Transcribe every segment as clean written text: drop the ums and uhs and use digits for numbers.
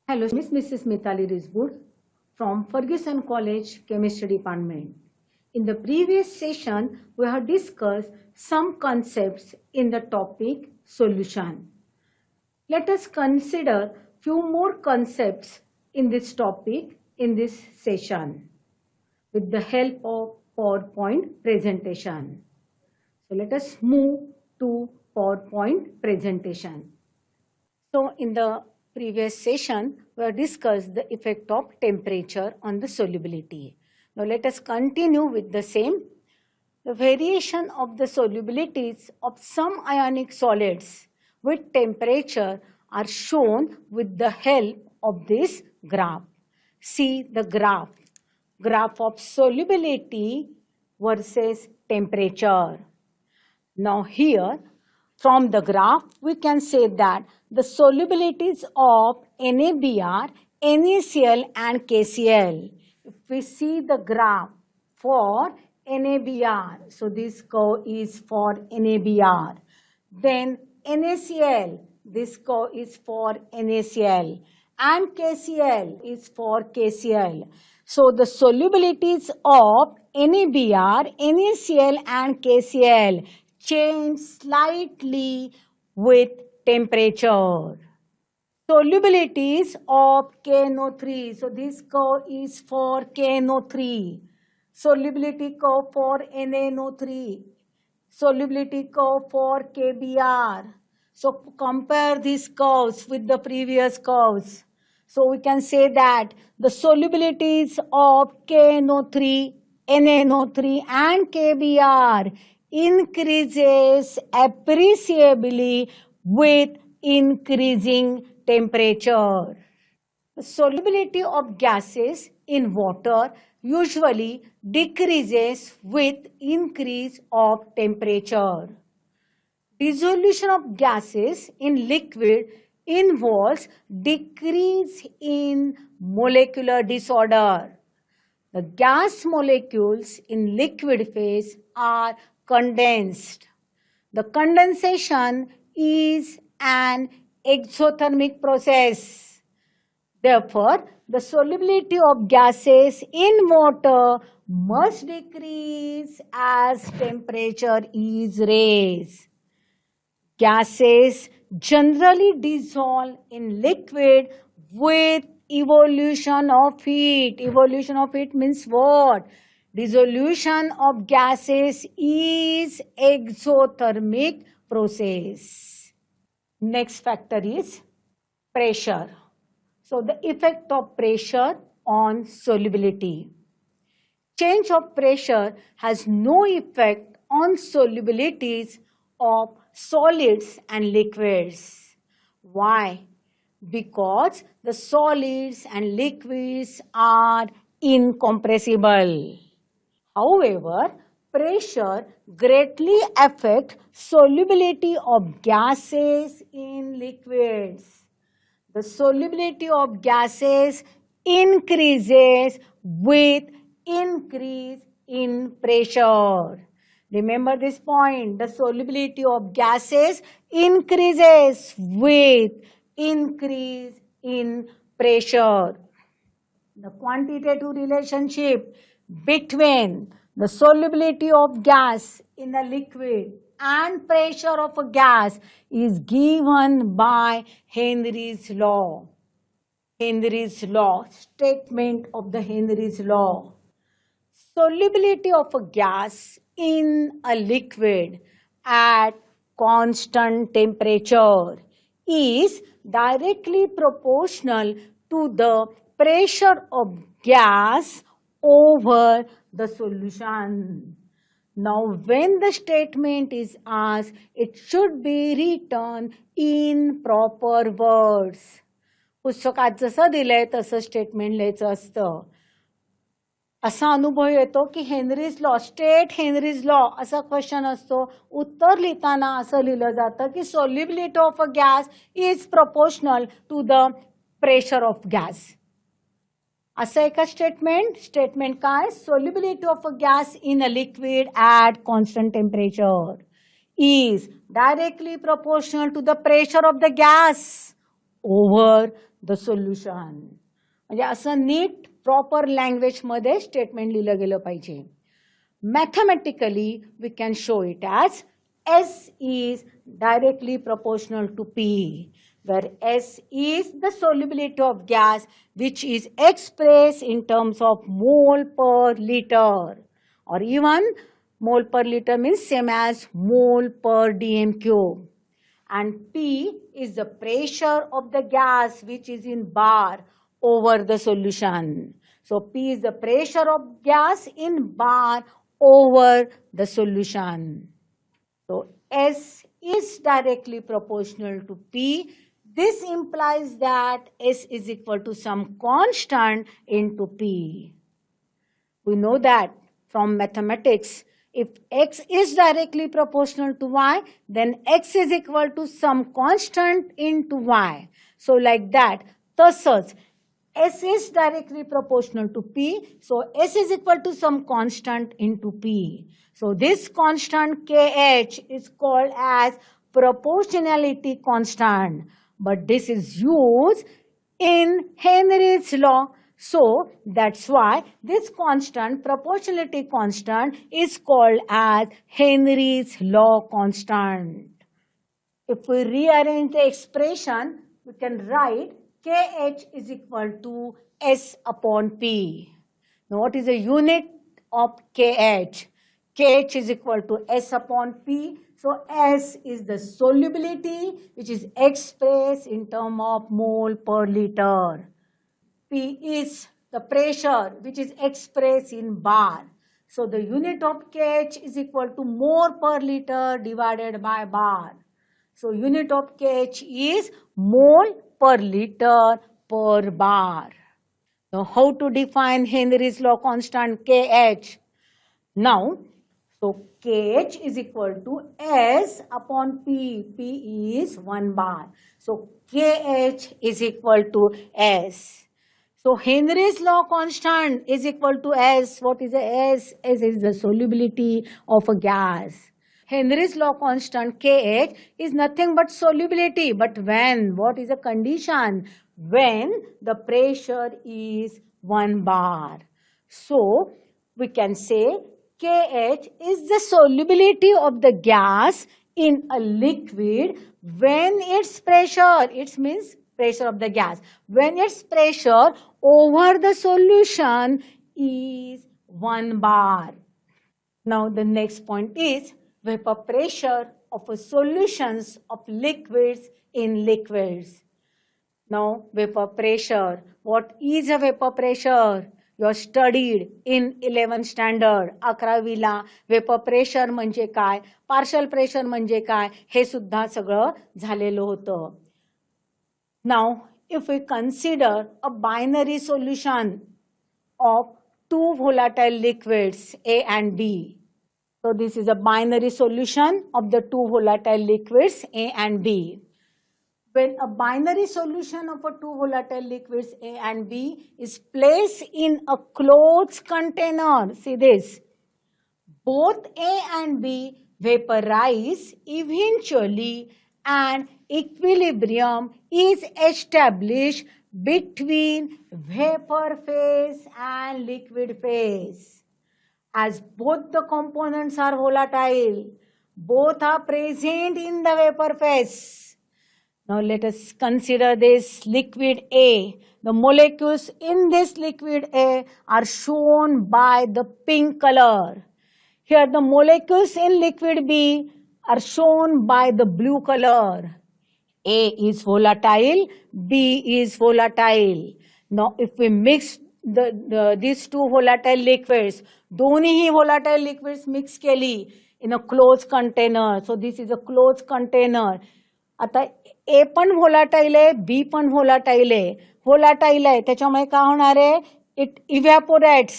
Hello, Mrs. Mitali Rizwood from Ferguson College Chemistry Department. In the previous session, we have discussed some concepts in the topic solution. Let us consider few more concepts in this topic in this session with the help of PowerPoint presentation. So let us move to PowerPoint presentation. So in the previous session, we have discussed the effect of temperature on the solubility. Now let us continue with the same. The variation of the solubilities of some ionic solids with temperature are shown with the help of this graph. See the graph of solubility versus temperature. Now here, from the graph, we can say that the solubilities of NaBr, NaCl and KCl. If we see the graph for NaBr, so this curve is for NaBr. Then NaCl, this curve is for NaCl. And KCl is for KCl. So the solubilities of NaBr, NaCl and KCl change slightly with temperature. Solubilities of KNO3. So this curve is for KNO3. Solubility curve for NaNO3. Solubility curve for KBr. So compare these curves with the previous curves. So we can say that the solubilities of KNO3, NaNO3 and KBr increases appreciably with increasing temperature. The solubility of gases in water usually decreases with increase of temperature. Dissolution of gases in liquid involves decrease in molecular disorder. The gas molecules in liquid phase are condensed. The condensation is an exothermic process. Therefore, the solubility of gases in water must decrease as temperature is raised. Gases generally dissolve in liquid with evolution of heat. Evolution of heat means what? Dissolution of gases is exothermic process. Next factor is pressure. So the effect of pressure on solubility. Change of pressure has no effect on solubilities of solids and liquids. Why? Because the solids and liquids are incompressible. However, pressure greatly affects solubility of gases in liquids. The solubility of gases increases with increase in pressure. Remember this point, the solubility of gases increases with increase in pressure. The quantitative relationship between the solubility of gas in a liquid and pressure of a gas is given by Henry's law. Henry's law, statement of the Henry's law. Solubility of a gas in a liquid at constant temperature is directly proportional to the pressure of gas over the solution. Now, when the statement is asked, it should be written in proper words. पुस्तकात जसं दिलंय तसं statement लिहायचं असतं. असा अनुभव येतो की Henry's law, state Henry's law असा क्वेश्चन असतो. उत्तर लिहिताना असं लिहिलं जातं की solubility of a gas is proportional to the pressure of gas. असं एका स्टेटमेंट काय, solubility of a gas in a liquid at constant temperature is directly proportional to the pressure of the gas over the solution. म्हणजे असं नीट proper लँग्वेजमध्ये statement लिहिलं गेलं पाहिजे. Mathematically we can show it as S is directly proportional to P, where S is the solubility of gas which is expressed in terms of mole per liter, or even mole per liter means same as mole per dm cube, and P is the pressure of the gas which is in bar over the solution. So P is the pressure of gas in bar over the solution. So S is directly proportional to P. This implies that S is equal to some constant into P. We know that from mathematics, if X is directly proportional to Y, then X is equal to some constant into Y. So like that, thus S is directly proportional to P, so S is equal to some constant into P. So this constant Kh is called as proportionality constant, but this is used in Henry's law. So that's why this constant, proportionality constant, is called as Henry's law constant. If we rearrange the expression, we can write Kh is equal to S upon P. Now what is the unit of Kh? Kh is equal to S upon P. So S is the solubility which is expressed in terms of mole per liter. P is the pressure which is expressed in bar. So the unit of Kh is equal to mole per liter divided by bar. So unit of Kh is mole per liter per bar. Now how to define Henry's law constant Kh? Now, so Kh is equal to S upon P. P is 1 bar. So Kh is equal to S. So Henry's law constant is equal to S. What is the S? S is the solubility of a gas. Henry's law constant Kh is nothing but solubility. But when? What is the condition? When the pressure is 1 bar. So we can say Kh is the solubility of the gas in a liquid when its pressure, it means pressure of the gas, when its pressure over the solution is 1 bar. Now the next point is vapor pressure of a solutions of liquids in liquids. Now vapor pressure. What is a vapor pressure? You are studied in 11th standard. 11वीला vapour pressure म्हणजे काय, partial pressure म्हणजे काय, हे सुद्धा सगळं झालेलं होतं. Now if we consider a binary solution of two volatile liquids A and B. So this is a binary solution of the two volatile liquids A and B. When a binary solution of a two volatile liquids A and B is placed in a closed container, see this, both A and B vaporize eventually and equilibrium is established between vapor phase and liquid phase. As both the components are volatile, both are present in the vapor phase. Now let us consider this liquid A. The molecules in this liquid A are shown by the pink color. Here the molecules in liquid B are shown by the blue color. A is volatile, B is volatile. Now if we mix these two volatile liquids, दोन्ही volatile liquids mix केली in a closed container. So this is a closed container. आता ए पण volatile आहे, B पण volatile आहे. Volatile आहे त्याच्यामुळे काय होणार आहे, it इव्हॅपोरेट्स.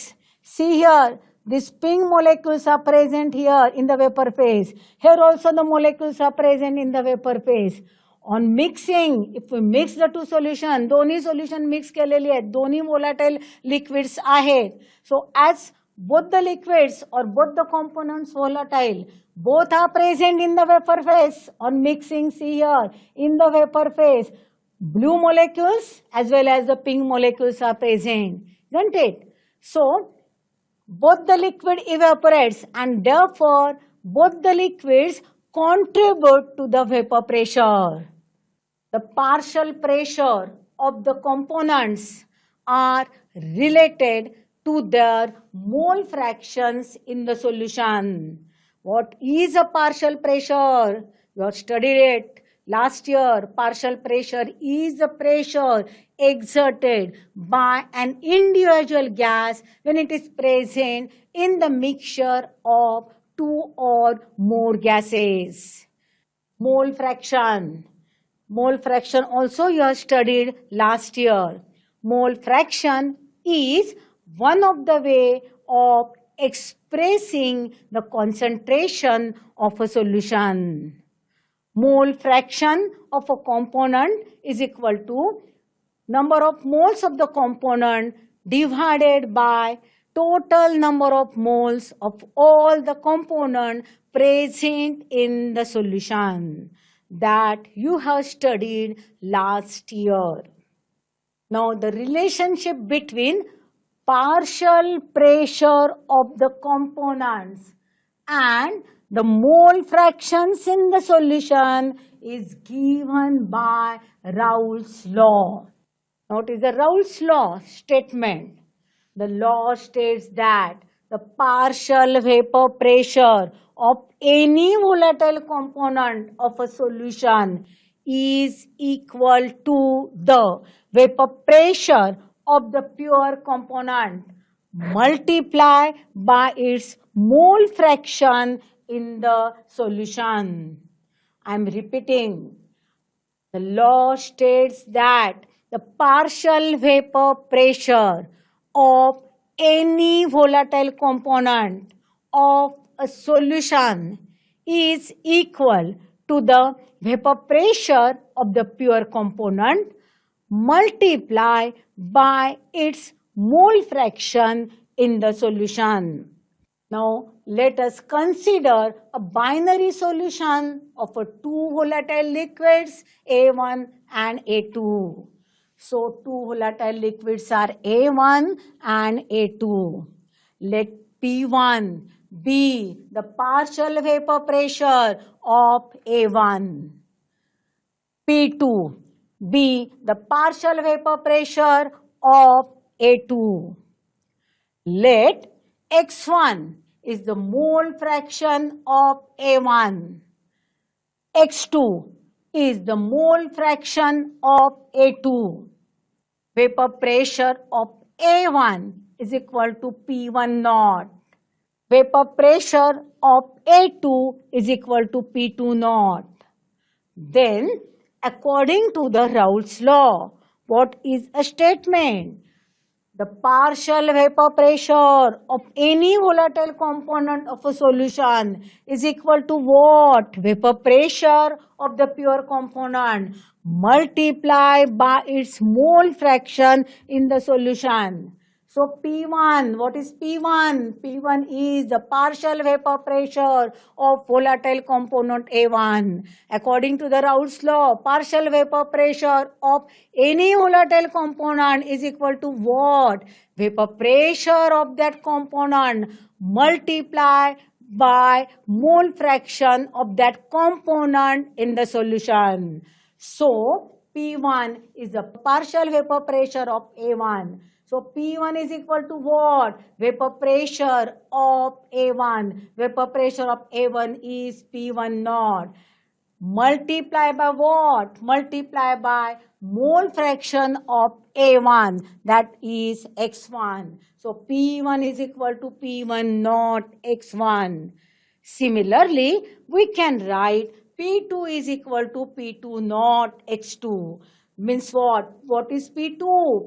See here, these pink molecules are present here in the vapor phase. Here also the molecules are present in the vapor phase. On mixing, if we mix the two solution, दोन्ही solution mix केलेली आहेत, दोन्ही volatile liquids आहेत. So as both the liquids or both the components volatile, both are present in the vapor phase. On mixing, see here, in the vapor phase, blue molecules as well as the pink molecules are present, isn't it? So both the liquid evaporates and therefore both the liquids contribute to the vapor pressure. The partial pressure of the components are related to their mole fractions in the solution. What is a partial pressure? You have studied it last year. Partial pressure is the pressure exerted by an individual gas when it is present in the mixture of two or more gases. Mole fraction. Mole fraction also you have studied last year. Mole fraction is one of the way of expressing the concentration of a solution. Mole fraction of a component is equal to number of moles of the component divided by total number of moles of all the component present in the solution that you have studied last year. Now the relationship between partial pressure of the components and the mole fractions in the solution is given by Raoult's law. Now it is the Raoult's law statement. The law states that the partial vapor pressure of any volatile component of a solution is equal to the vapor pressure of the pure component multiplied by its mole fraction in the solution. I am repeating. The law states that the partial vapor pressure of any volatile component of a solution is equal to the vapor pressure of the pure component multiplied by its mole fraction in the solution. Now let us consider a binary solution of a two volatile liquids A1 and A2. So two volatile liquids are A1 and A2. Let P1 be the partial vapor pressure of A1. P2 be the partial vapor pressure of A2. Let X1 is the mole fraction of A1. X2 is the mole fraction of A2. Vapor pressure of A1 is equal to P1 naught. Vapor pressure of A2 is equal to P2 naught. Then, according to the Raoult's law, what is a statement? The partial vapor pressure of any volatile component of a solution is equal to what? Vapor pressure of the pure component multiplied by its mole fraction in the solution. So P1, what is P1? P1 is the partial vapor pressure of volatile component A1. According to the Raoult's law, partial vapor pressure of any volatile component is equal to what? Vapor pressure of that component multiplied by mole fraction of that component in the solution. So P1 is the partial vapor pressure of A1. So P1 is equal to what? Vapor pressure of A1. Vapor pressure of A1 is P1 naught. Multiply by what? Multiply by mole fraction of A1, that is X1. So P1 is equal to P1 naught X1. Similarly, we can write P2 is equal to P2 naught X2. Means what? What is P2?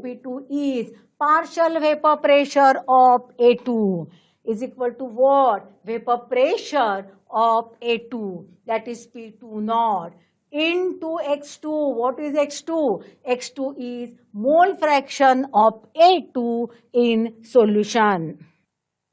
P2 is partial vapor pressure of A2 is equal to what? Vapor pressure of A2, that is P2 naught, into X2. What is X2? X2 is mole fraction of A2 in solution.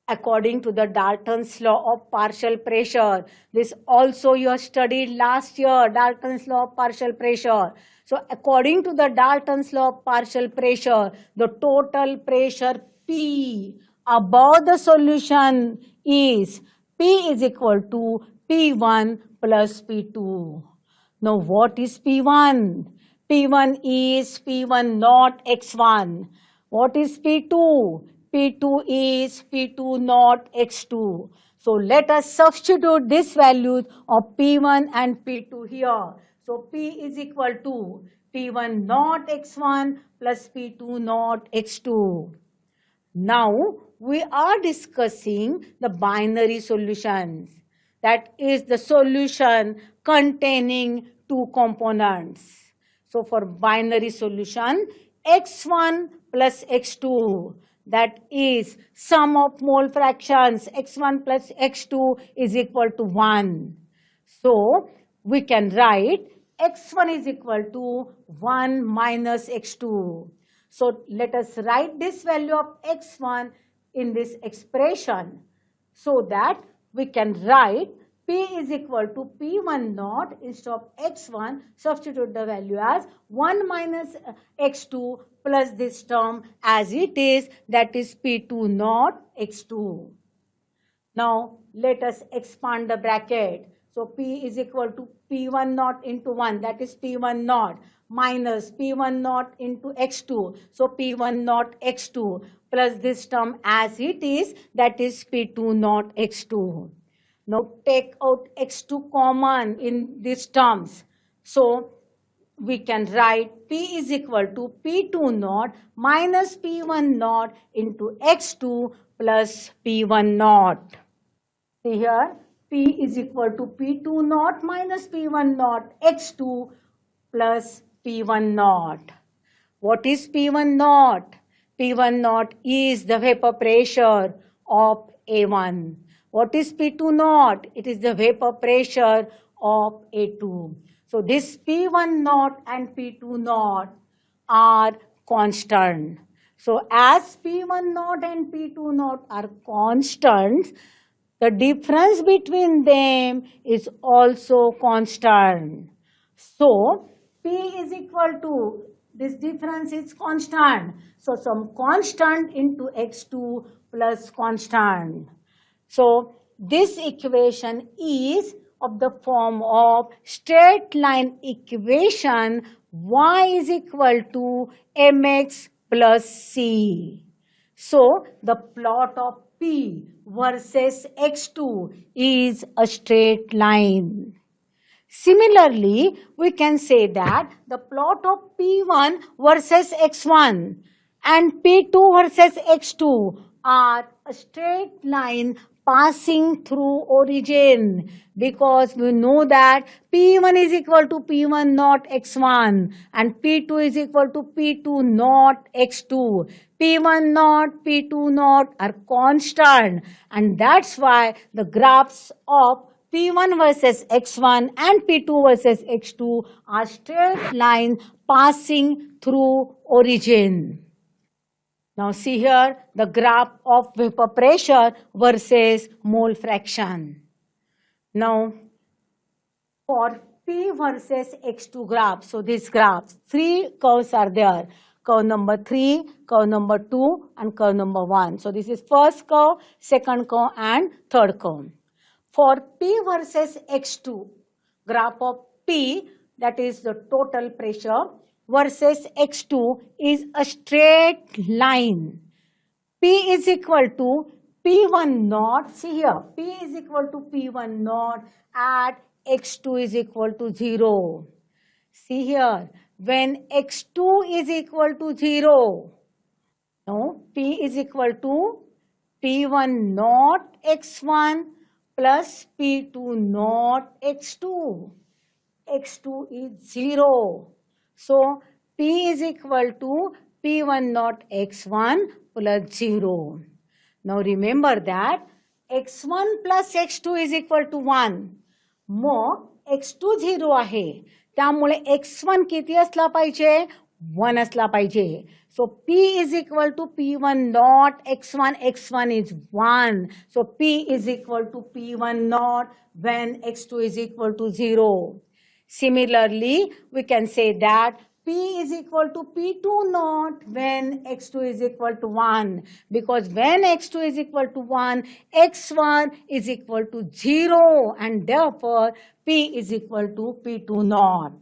According to the Dalton's law of partial pressure, this also you have studied last year, Dalton's law of partial pressure. So according to the Dalton's law of partial pressure, the total pressure P above the solution is P is equal to P1 plus P2. Now what is P1? P1 is P1 naught X1. What is P2? P2 is P2 naught X2. So let us substitute these values of P1 and P2 here. So P is equal to P1 naught X1 plus P2 naught X2. Now we are discussing the binary solutions. That is the solution containing two components. So for binary solution, X1 plus X2, that is sum of mole fractions, X1 plus X2 is equal to 1. So we can write X1 is equal to 1 minus X2. So let us write this value of X1 in this expression so that we can write P is equal to P1 naught instead of X1, substitute the value as 1 minus X2 plus this term as it is, that is P2 naught X2. Now let us expand the bracket. So P is equal to P1 naught into 1, that is P1 naught, minus P1 naught into X2, so P1 naught X2 plus this term as it is, that is P2 naught X2. Now take out X2 common in these terms. So we can write P is equal to P2 naught minus P1 naught into X2 plus P1 naught. See here, P is equal to P2 naught minus P1 naught X2 plus P1 naught. What is P1 naught? P1 naught is the vapor pressure of A1. What is P2 naught? It is the vapor pressure of A2. So this P1 naught and P2 naught are constant. So as P1 naught and P2 naught are constants, the difference between them is also constant. So P is equal to, this difference is constant. So some constant into X2 plus constant. So this equation is of the form of straight line equation y is equal to mx plus c. So the plot of P versus X2 is a straight line. Similarly, we can say that the plot of P1 versus X1 and P2 versus X2 are a straight line passing through origin, because we know that P1 is equal to P1 naught X1 and P2 is equal to P2 naught X2. P1 naught, P2 naught are constant, and that's why the graphs of P1 versus X1 and P2 versus X2 are straight line passing through origin. Now see here the graph of vapor pressure versus mole fraction. Now for P versus X2 graph, so this graph, three curves are there. Curve number 3, curve number 2 and curve number 1. So this is first curve, second curve and third curve. For P versus X2, graph of P, that is the total pressure, versus X2 is a straight line. P is equal to P1 naught, see here, P is equal to P1 naught at X2 is equal to 0. See here, when X2 is equal to 0, no, P is equal to P1 naught X1 plus P2 naught X2. X2 is 0. So P is equal to P1 naught x1 plus 0. Now remember that x1 plus x2 is equal to 1. Mug x2 0 आहे, त्यामुळे x1 किती असला पाहिजे? 1 असला पाहिजे. So P is equal to P1 naught x1. x1 is 1. So P is equal to P1 naught when x2 is equal to 0. Similarly, we can say that P is equal to P2 naught when x2 is equal to 1, because when x2 is equal to 1, x1 is equal to 0, and therefore P is equal to P2 naught.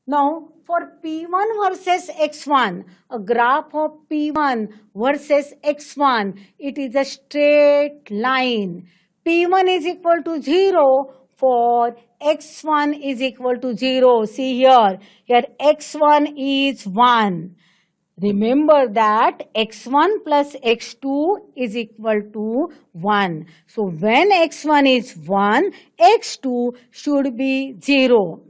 Now, for P1 versus x1, a graph of P1 versus x1, it is a straight line. P1 is equal to 0 for x1 is equal to 0. See here x1 is 1. Remember that x1 plus x2 is equal to 1. So when x1 is 1, x2 should be 0.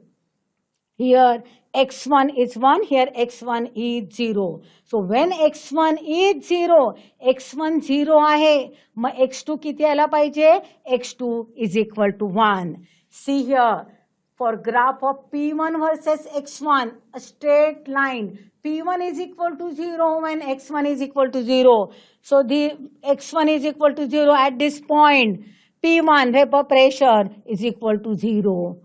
Here x1 is 1, here x1 is 0. So when x1 is 0, x1 0 आहे, मग x2 किती आला पाहिजे? x2 is equal to 1. See here, for graph of P1 versus x1, a straight line. P1 is equal to 0 when x1 is equal to 0. So the x1 is equal to 0 at this point. P1 vapor pressure is equal to 0.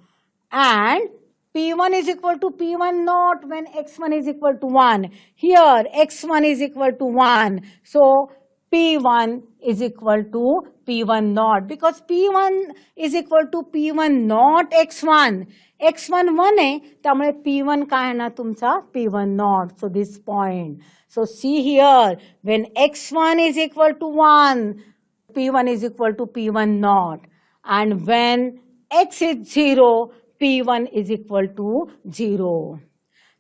And P1 is equal to P1 naught when x1 is equal to 1. Here x1 is equal to 1. So P1 is equal to P1 naught, because P1 is equal to P1 naught x1. x1 1 आहे, त्यामुळे P1 काय आहे ना तुमचा? P1 naught. So this point. So see here, when x1 is equal to 1, P1 is equal to P1 naught. And when x is 0, P1 is equal to 0.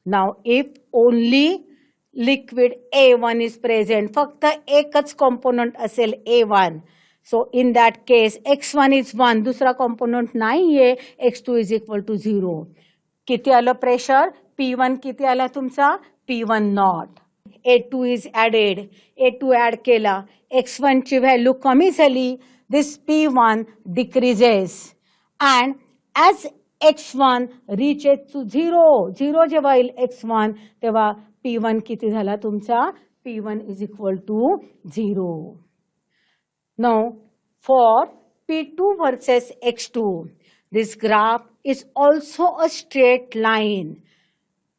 Now if only liquid A1 is present, फक्त एकच component असेल A1. So in that case x1 is 1, दूसरा component नाही आहे, x2 is equal to 0. किती आलं pressure? P1 किती आला तुमचा? P1 naught. A2 is added. A2 add केला. x1 ची value कमी झाली. This P1 decreases. And as x1 reaches to 0, 0 जेव्हा येईल x1, तेव्हा P1 किती झाला तुमचा? P1 is equal to 0. Now, for P2 versus x2, this graph is also a straight line.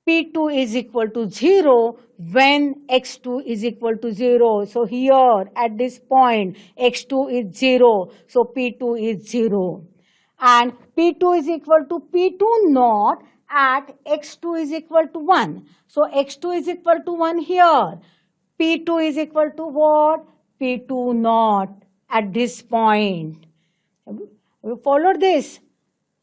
P2 is equal to 0 when x2 is equal to 0. So here at this point, x2 is 0. So P2 is 0. And P2 is equal to P2 naught at x2 is equal to 1. So x2 is equal to 1 here. P2 is equal to what? P2 naught at this point. We followed this.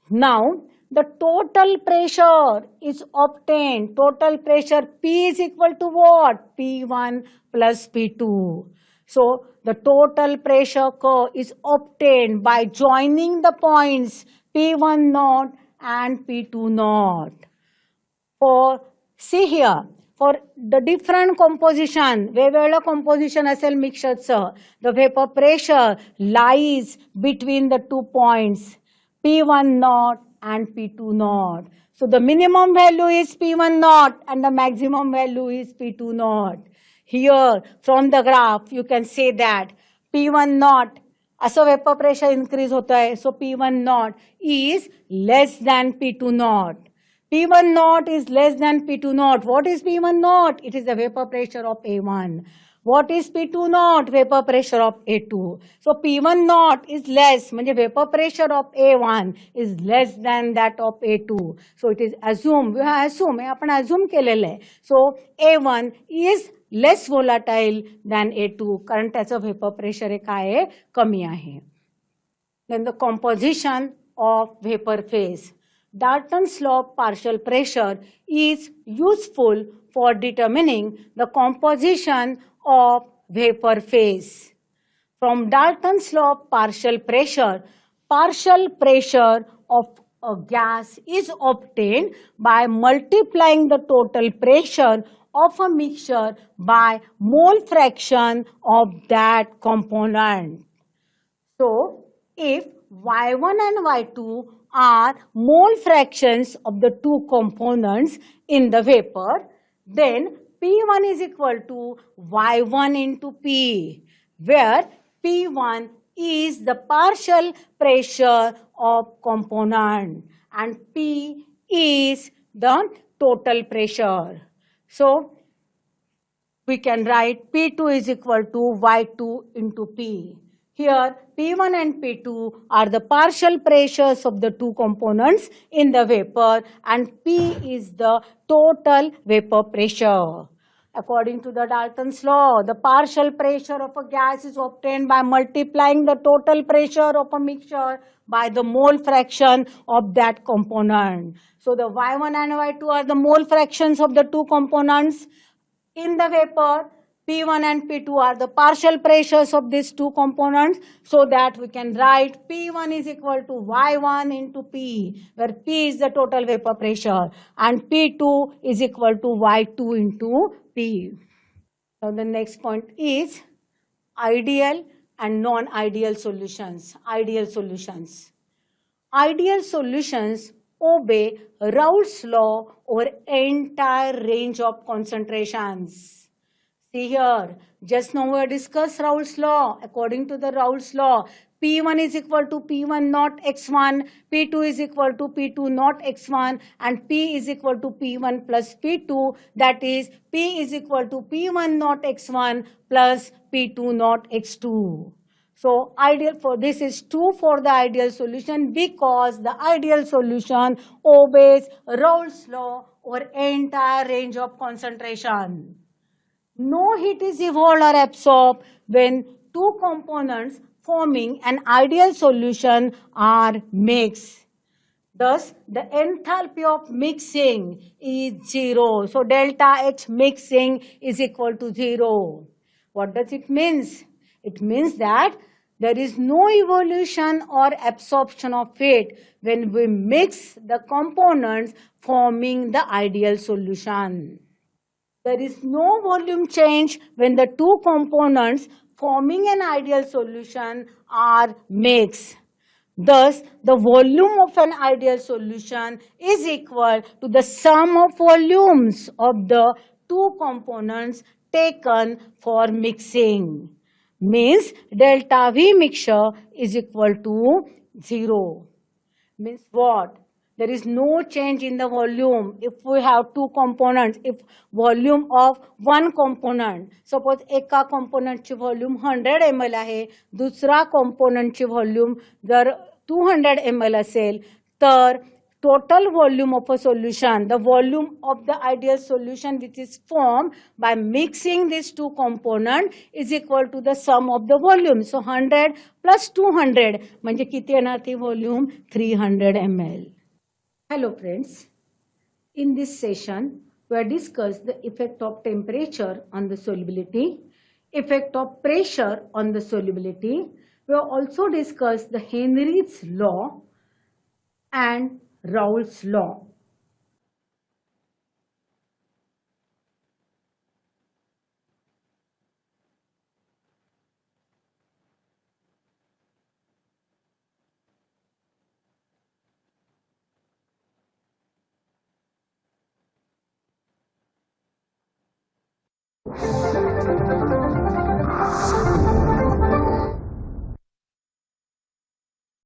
Now the total pressure is obtained. Total pressure P is equal to what? P1 plus P2. So the total pressure curve is obtained by joining the points P1 naught and P2 naught. For see here, for the different composition, वेगवेगळं composition असेल mixtureचं, the vapor pressure lies between the 2 points P1 naught and P2 naught. So the minimum value is P1 naught and the maximum value is P2 naught. Here from the graph you can say that P1 naught असं vapor pressure increase होता है. So P1 naught is less than P2 naught. P1 naught is less than P2 naught. What is P1 naught? It is the vapor pressure of A1. What is P2 naught? Vapor pressure of A2. So P1 naught is less, म्हणजे vapor pressure of A1 is less than that of A2. So it is assumed, we have assumed, आपण assume केलेलं आहे. So A1 is less volatile than A2, कारण त्याचं vapor pressure काय आहे? कमी आहे. Then the composition of vapor phase. Dalton's law of partial pressure is useful for determining the composition of vapor phase. From Dalton's law of partial pressure of a gas is obtained by multiplying the total pressure of a mixture by mole fraction of that component. So, if Y1 and Y2 are mole fractions of the two components in the vapor, then P1 is equal to Y1 into P, where P1 is the partial pressure of component and P is the total pressure. So, we can write P2 is equal to Y2 into P. Here, P1 and P2 are the partial pressures of the two components in the vapor and P is the total vapor pressure. According to the Dalton's law, the partial pressure of a gas is obtained by multiplying the total pressure of a mixture by the mole fraction of that component. So, the Y1 and Y2 are the mole fractions of the two components in the vapor. P1 and P2 are the partial pressures of these two components, so that we can write P1 is equal to Y1 into P, where P is the total vapor pressure and P2 is equal to Y2 into P. Now the next point is ideal and non-ideal solutions. Ideal solutions. Ideal solutions obey Raoult's law over entire range of concentrations. See here, just now we discussed Raoult's law. According to the Raoult's law, P1 is equal to P1 not x1, P2 is equal to P2 not x1, and P is equal to P1 plus P2. That is, P is equal to P1 not x1 plus P2 not x2. So ideal for this is true for the ideal solution because the ideal solution obeys Raoult's law over entire range of concentration. No heat is evolved or absorbed when two components forming an ideal solution are mixed. Thus, the enthalpy of mixing is 0. So, delta H mixing is equal to 0. What does it mean? It means that there is no evolution or absorption of heat when we mix the components forming the ideal solution. There is no volume change when the two components forming an ideal solution are mixed. Thus, the volume of an ideal solution is equal to the sum of volumes of the two components taken for mixing. Means delta V mixture is equal to 0. Means what? There is no change in the volume if we have two components. If volume of one component, suppose एका componentची volume 100 ml आहे, दुसरा componentची volume जर 200 ml असेल, तर total volume of a solution, the volume of the ideal solution which is formed by mixing these two components is equal to the sum of the volume. So 100 plus 200 म्हणजे किती येणार ती volume 300 ml. Hello friends, in this session we have discussed the effect of temperature on the solubility, effect of pressure on the solubility. We have also discussed the Henry's law and Raoult's law.